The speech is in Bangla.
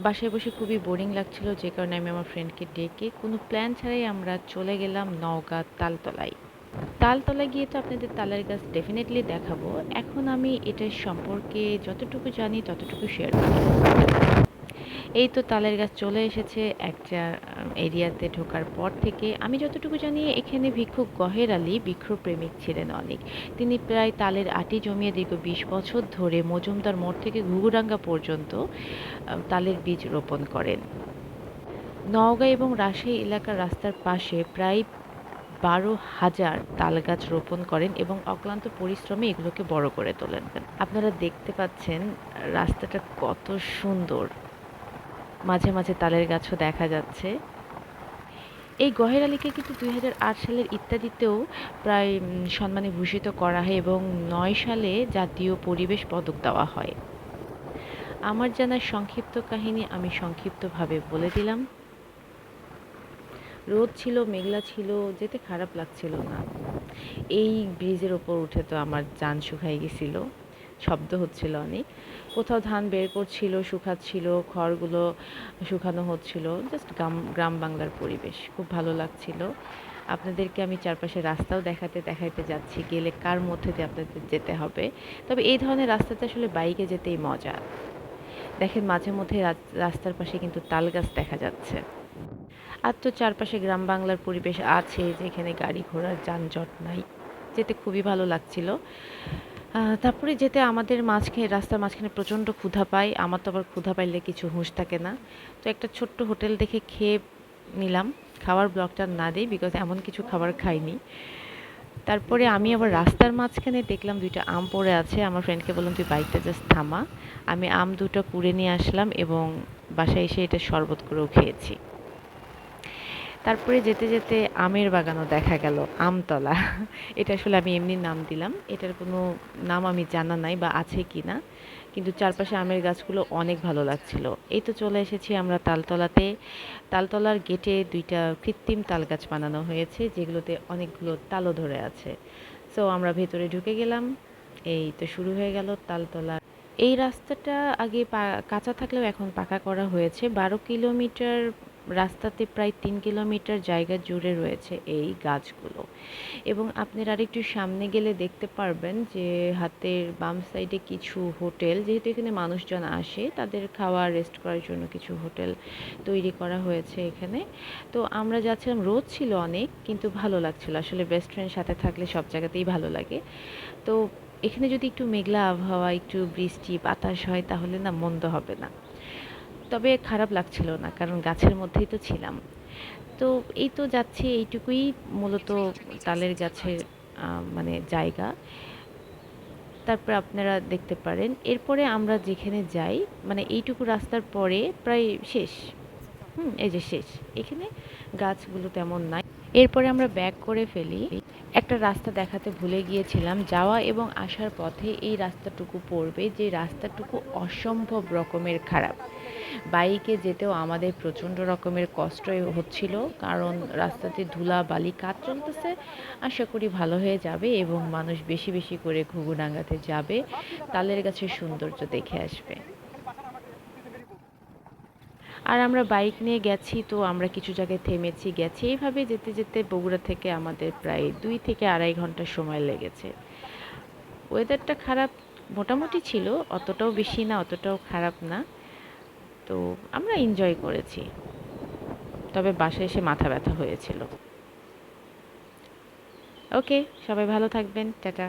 বাসায় বসে খুবই বোরিং লাগছিল, যে কারণে আমি আমার ফ্রেন্ডকে ডেকে কোনো প্ল্যান ছাড়াই আমরা চলে গেলাম নওগাঁ তালতলায়। তালতলায় গিয়ে তো আপনাদের তালের গাছ ডেফিনেটলি দেখাবো। এখন আমি এটার সম্পর্কে যতটুকু জানি ততটুকু শেয়ার করি। এই তো তালের গাছ চলে এসেছে একটা এরিয়াতে ঢোকার পর থেকে। আমি যতটুকু জানি এখানে ভিক্ষুক গহের আলী বৃক্ষপ্রেমিক ছিলেন অনেক। তিনি প্রায় তালের আটি জমিয়ে দীর্ঘ ২০ বছর ধরে মজুমদার মোড় থেকে ঘুঘুডাঙ্গা পর্যন্ত তালের বীজ রোপণ করেন। নওগাঁ এবং রাজশাহী এলাকার রাস্তার পাশে প্রায় ১২,০০০ তালগাছ রোপণ করেন এবং অক্লান্ত পরিশ্রমে এগুলোকে বড় করে তোলেন। আপনারা দেখতে পাচ্ছেন রাস্তাটা কত সুন্দর, মাঝে মাঝে তালের গাছও দেখা যাচ্ছে। এই গহের আলীকে কিন্তু ২০০৮ সালের ইত্যাদিতেও প্রায় সম্মানে ভূষিত করা হয় এবং ৯ সালে জাতীয় পরিবেশ পদক দেওয়া হয়। আমার জানা সংক্ষিপ্ত কাহিনী আমি সংক্ষিপ্তভাবে বলে দিলাম। রোদ ছিল, মেঘলা ছিল, যেতে খারাপ লাগছিল না। এই ব্রিজের ওপর উঠে তো আমার জান শুকায় গেছিল, শব্দ হচ্ছিল অনেক। কোথাও ধান বের করছিল, শুকাচ্ছিল, খড়গুলো শুকানো হচ্ছিল। জাস্ট গ্রাম গ্রাম বাংলার পরিবেশ, খুব ভালো লাগছিল। আপনাদেরকে আমি চারপাশের রাস্তাও দেখাতে দেখাইতে যাচ্ছি, গেলে কার মধ্যে দিয়ে আপনাদের যেতে হবে। তবে এই ধরনের রাস্তাতে আসলে বাইকে যেতেই মজা। দেখেন মাঝে মধ্যে রাস্তার পাশে কিন্তু তাল গাছ দেখা যাচ্ছে। আর তো চারপাশে গ্রাম বাংলার পরিবেশ আছে, যেখানে গাড়ি ঘোড়ার যানজট নাই, যেতে খুবই ভালো লাগছিল। তারপরে যেতে আমাদের মাঝখানে, রাস্তার মাঝখানে প্রচণ্ড ক্ষুধা পায়। আমার তো আবার ক্ষুধা পাইলে কিছু হুঁশ থাকে না। তো একটা ছোট্ট হোটেল দেখে খেয়ে নিলাম। খাওয়ার ব্লগটা না দিই, বিকজ এমন কিছু খাবার খাইনি। তারপরে আমি আবার রাস্তার মাঝখানে দেখলাম ২টা আম পড়ে আছে। আমার ফ্রেন্ডকে বললাম, তুই বাইকটা জাস্ট থামা, আমি আম ২টো কুড়ে নিয়ে আসলাম এবং বাসায় এসে এটা শরবত করেও খেয়েছি। তারপরে যেতে যেতে আমের বাগানও দেখা গেল, আমতলা। এটা আসলে আমি এমনি নাম দিলাম, এটার কোনো নাম আমি জানা নাই বা আছে কি না, কিন্তু চারপাশে আমের গাছগুলো অনেক ভালো লাগছিল। এই তো চলে এসেছি আমরা তালতলাতে। তালতলার গেটে ২টা কৃত্রিম তাল গাছ বানানো হয়েছে, যেগুলোতে অনেকগুলো তালও ধরে আছে। সো আমরা ভেতরে ঢুকে গেলাম। এই তো শুরু হয়ে গেল তালতলা। এই রাস্তাটা আগে কাঁচা থাকলেও এখন পাকা করা হয়েছে। ১২ কিলোমিটার রাস্তাতে প্রায় ৩ কিলোমিটার জায়গা জুড়ে রয়েছে এই গাছগুলো। এবং আপনার আরেকটু সামনে গেলে দেখতে পারবেন যে হাতের বাম সাইডে কিছু হোটেল, যেহেতু এখানে মানুষজন আসে তাদের খাওয়া রেস্ট করার জন্য কিছু হোটেল তৈরি করা হয়েছে এখানে। তো আমরা যাচ্ছিলাম, রোদ ছিল অনেক, কিন্তু ভালো লাগছিল। আসলে বেস্ট ফ্রেন্ড সাথে থাকলে সব জায়গাতেই ভালো লাগে। তো এখানে যদি একটু মেঘলা আবহাওয়া, একটু বৃষ্টি বাতাস হয়, তাহলে না মন্দ হবে না। তবে খারাপ লাগছিল না, কারণ গাছের মধ্যেই তো ছিলাম। তো এই তো যাচ্ছি, এইটুকুই মূলত তালের গাছের মানে জায়গা। তারপরে আপনারা দেখতে পারেন এরপরে আমরা যেখানে যাই, মানে এইটুকু রাস্তার পরে প্রায় শেষ। এই যে শেষ। এখানে গাছগুলো তেমন নাই। এরপরে আমরা ব্যাক করে ফেলি। একটা রাস্তা দেখাতে ভুলে গিয়েছিলাম, যাওয়া এবং আসার পথে এই রাস্তাটুকু পড়বে, যে রাস্তাটুকু অসম্ভব রকমের খারাপ। বাইকে যেতেও আমাদের প্রচণ্ড রকমের কষ্ট হচ্ছিল, কারণ রাস্তাতে ধুলা বালি কাজ চলতেছে। আশা করি ভালো হয়ে যাবে এবং মানুষ বেশি বেশি করে ঘুঘুডাঙ্গাতে যাবে, তালের গাছের সৌন্দর্য দেখে আসবে। আর আমরা বাইক নিয়ে গেছি, তো আমরা কিছু জায়গায় থেমেছি, গেছি। এইভাবে যেতে যেতে বগুড়া থেকে আমাদের প্রায় ২ থেকে ২.৫ ঘন্টা সময় লেগেছে। ওয়েদারটা খারাপ মোটামুটি ছিল, অতটাও বেশি না, অতটাও খারাপ না। তো আমরা এনজয় করেছি। তবে বাসায় এসে মাথা ব্যথা হয়েছিল। ওকে, সবাই ভালো থাকবেন, টাটা।